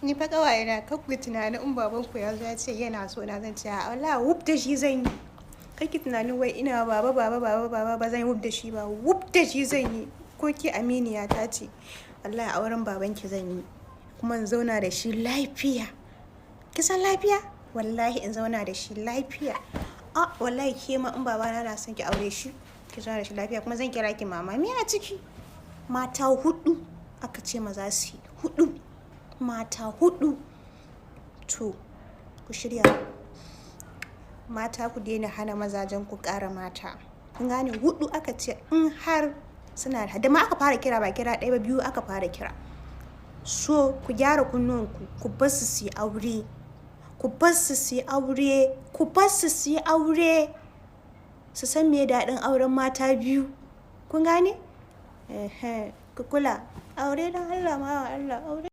Ni fa ƙawaye na kakku tunanin in babanku ya zo ya ce yana so na zan ce a wallahi wuf da shi zan yi. Kake tunanin wai ina baba ba zan yi wuf da shi ba. Wuf da shi zan yi. Ko ke aminiya ta ce wallahi auren babanki zan yi. Kuma in zauna da shi lafiya. Ki san lafiya? Wallahi in zauna da shi lafiya. Wallahi ke ma in babana na son ki aure shi, ki zauna da shi lafiya kuma zan kira ki mama. Me a ciki? Mata 4 aka ce maza su yi. 4. Mata 4. To, ku shirya. Mata ku daina hana mazajen ku ƙara mata. Kun gane 4 aka ce in har suna da ma aka fara kira ba kira ɗaya ba 2 aka fara kira. So ku gyara kunnuwanku, ku bar su yi aure. Ku bar su yi aure. Ku bar su yi aure. Su san me daɗin auren mata 2. Kun gane? Ku kula. Aure don Allah ma Allah aure.